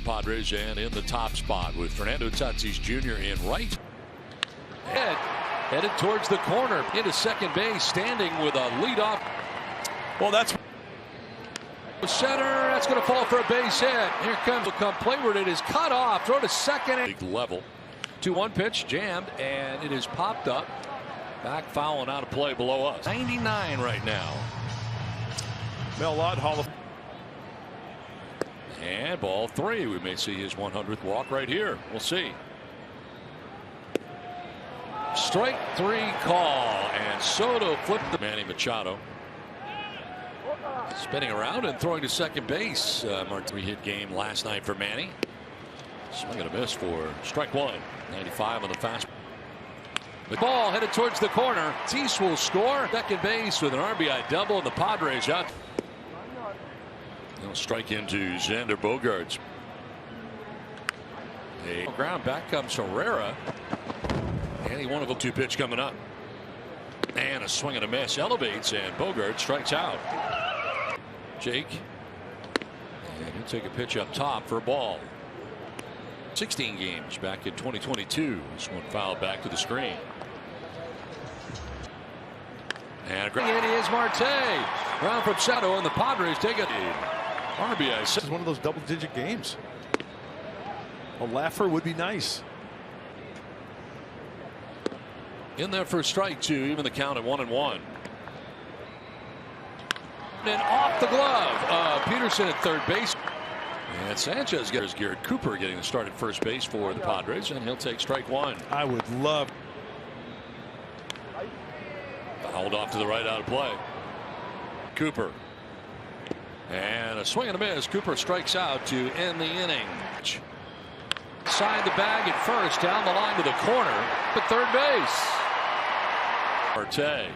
Padres and in the top spot with Fernando Tatis Jr. in right. Headed towards the corner into second base, standing with a leadoff. Well, that's center. That's going to fall for a base hit. Here comes the come playward. It is cut off. Throw to second. League level. 2-1 pitch jammed, and it is popped up. Back foul and out of play below us. 99 right now. Mel Lott, Hall of. And ball 3. We may see his 100th walk right here. We'll see. Strike 3 call, and Soto flipped the Manny Machado. Spinning around and throwing to second base. Three-hit game last night for Manny. Swing and a miss for strike 1. 95 on the fastball. The ball headed towards the corner. Tatis will score. Second base with an RBI double, and the Padres out. They'll strike into Xander Bogaerts. Ground back comes Herrera. And he won a 2 pitch coming up. And a swing and a miss elevates, and Bogaerts strikes out. Jake. And he'll take a pitch up top for a ball. 16 games back in 2022. This one fouled back to the screen. And it is Marte. Round from Shadow, and the Padres take it. RBI. This is one of those double-digit games. A laugher would be nice. In there for strike 2, even the count at 1-1. And off the glove. Peterson at third base. And Sanchez gets Garrett Cooper getting the start at first base for the Padres, and he'll take strike 1. I would love. Fouled off to the right, out of play. Cooper. And a swing and a miss. Cooper strikes out to end the inning. Side the bag at first, down the line to the corner, to third base. Marte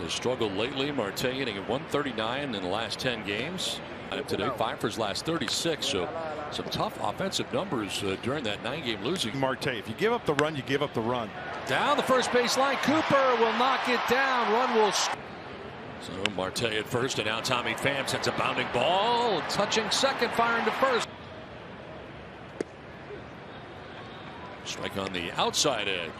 has struggled lately. Marte hitting at 139 in the last 10 games. Today, 5 for his last 36. So some tough offensive numbers during that 9-game losing. Marte, if you give up the run, you give up the run. Down the first base line. Cooper will knock it down. Run will. So Marte at first, and now Tommy Pham sends a bounding ball, touching second, firing to first. Strike on the outside edge.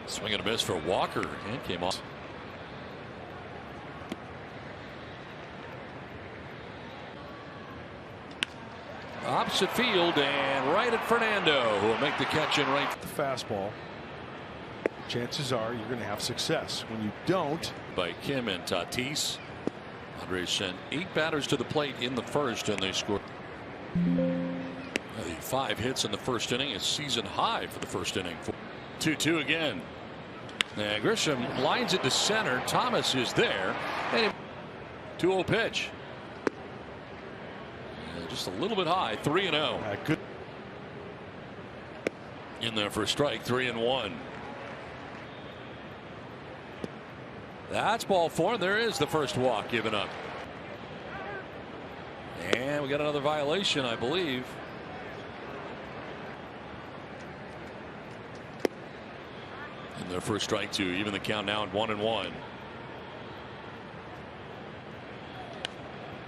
Swing and a miss for Walker, and came off. Opposite field, and right at Fernando, who will make the catch in right. The fastball. Chances are you're going to have success. When you don't. By Kim and Tatis. Padres sent 8 batters to the plate in the first, and they scored. The 5 hits in the first inning is season high for the first inning. 2-2 again. And Grisham lines it to center. Thomas is there. And 2-0 pitch. Just a little bit high. 3-0. Good. In there for a strike. 3-1. That's ball 4. There is the first walk given up. And we got another violation, I believe. In their first strike 2, even the count now at 1-1.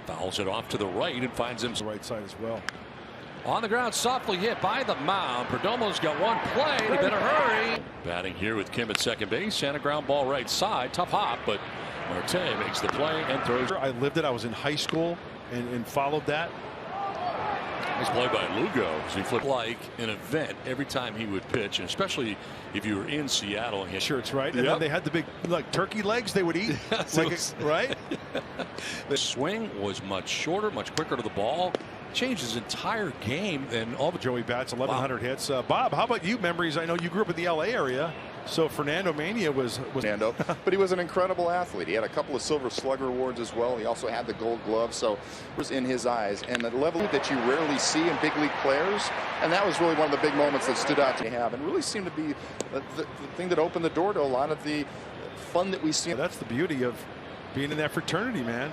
Fouls it off to the right and finds him the right side as well. On the ground, softly hit by the mound. Perdomo's got one play. He better hurry. Batting here with Kim at second base, and a ground ball right side. Tough hop, but Marte makes the play and throws. I lived it. I was in high school and followed that. Nice play by Lugo. He flipped like an event every time he would pitch, and especially if you were in Seattle. Sure, it's right. And then they had the big turkey legs they would eat. Right? The swing was much shorter, much quicker to the ball. Changed his entire game, and all the Joey Bats 1,100 hits. Bob, how about you? Memories? I know you grew up in the L.A. area. So Fernando Mania was Fernando, but he was an incredible athlete. He had a couple of Silver Slugger awards as well. He also had the Gold Glove, so it was in his eyes, and the level that you rarely see in big league players. And that was really one of the big moments that stood out to have, and really seemed to be the thing that opened the door to a lot of the fun that we see. That's the beauty of being in that fraternity, man.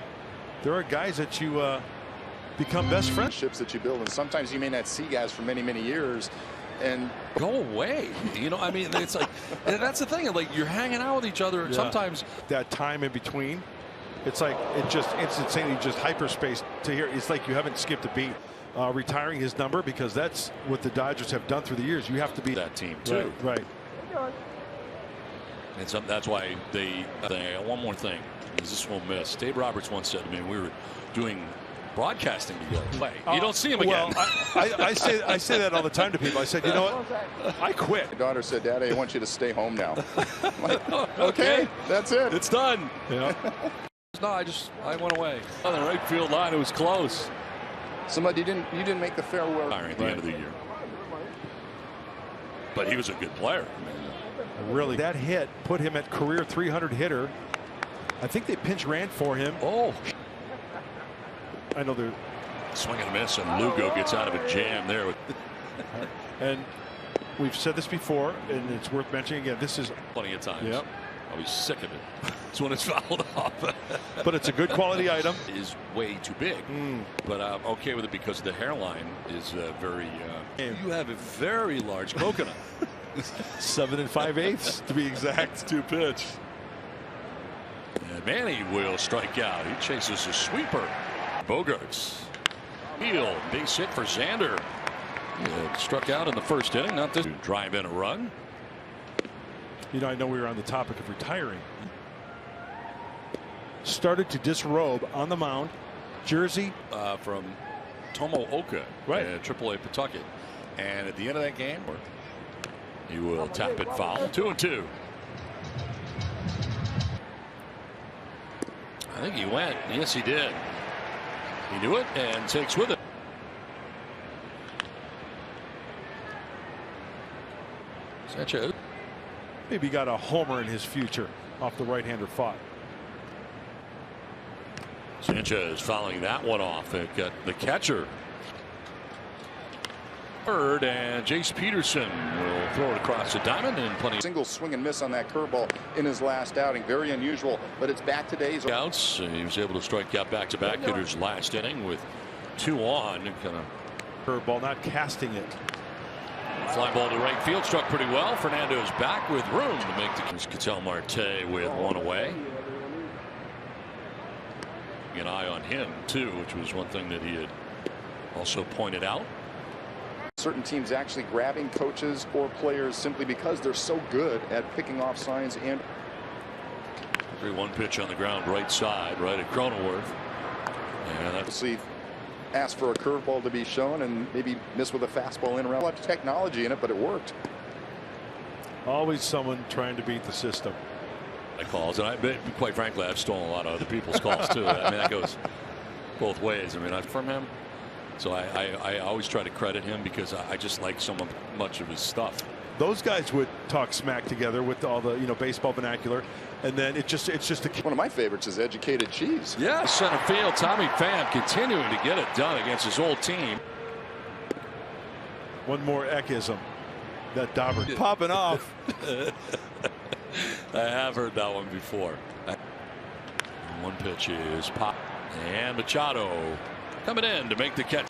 There are guys that you become best friendships that you build, and sometimes you may not see guys for many years and go away. You know, I mean, it's like, that's the thing, like, you're hanging out with each other sometimes. That time in between, It's like it's insanely just hyperspace to here. It's like you haven't skipped a beat. Retiring his number, because that's what the Dodgers have done through the years. You have to be that team too. Right. And that's why they one more thing is this won't miss. Dave Roberts once said to me, we were doing broadcasting together. You don't see him again. Well, I say that all the time to people. I said, you know what? I quit. My daughter said, "Daddy, I want you to stay home now." I'm like, okay, that's it. It's done. Yeah. No, I went away. On the right field line, it was close. Somebody you didn't make the farewell At the end of the year. But he was a good player. Really, that hit put him at career 300 hitter. I think they pinch ran for him. Oh, I know they're swing and a miss, and Lugo gets out of a jam there. And we've said this before, and it's worth mentioning again. This is plenty of times. Yep. I was sick of it. It's when it's fouled off. But it's a good quality item. Is way too big, but I'm okay with it because the hairline is very. You have a very large coconut. 7 5/8 to be exact. 2 pitch. And Manny will strike out. He chases a sweeper. Bogarts. Heel. Base hit for Xander. Struck out in the first inning. Not this. Drive in a run. You know, I know we were on the topic of retiring. Started to disrobe on the mound. Jersey from Tomooka, right? AAA Pawtucket. And at the end of that game, he will tap it foul. 2-2. I think he went. Yes, he did. He knew it and takes with it. Sanchez. Maybe got a homer in his future off the right-hander fought. Sanchez following that one off. It got the catcher. Third, and Jace Peterson will throw it across the diamond and plenty. Single swing and miss on that curveball in his last outing. Very unusual, but it's back today's outs. He was able to strike out back-to-back hitters last inning with 2 on. Kind of curveball, not casting it. Fly ball to right field, struck pretty well. Fernando's back with room to make the. Ketel Marte with 1 away. An eye on him too, which was one thing that he had also pointed out. Certain teams actually grabbing coaches or players simply because they're so good at picking off signs. And 3-1 pitch on the ground, right side, right at Cronenworth. And that's asked for a curveball to be shown and maybe miss with a fastball in around. A lot of technology in it, but it worked. Always someone trying to beat the system. Calls, and quite frankly, I've stolen a lot of other people's calls too. I mean, that goes both ways. I mean, from him, so I always try to credit him because I just like so much of his stuff. Those guys would talk smack together with all the baseball vernacular, and then it's just one of my favorites is Educated Cheese. Yeah, center field. Tommy Pham continuing to get it done against his old team. One more Eckism. That Dauber popping off. I have heard that one before. 1 pitch is pop, and Machado coming in to make the catch.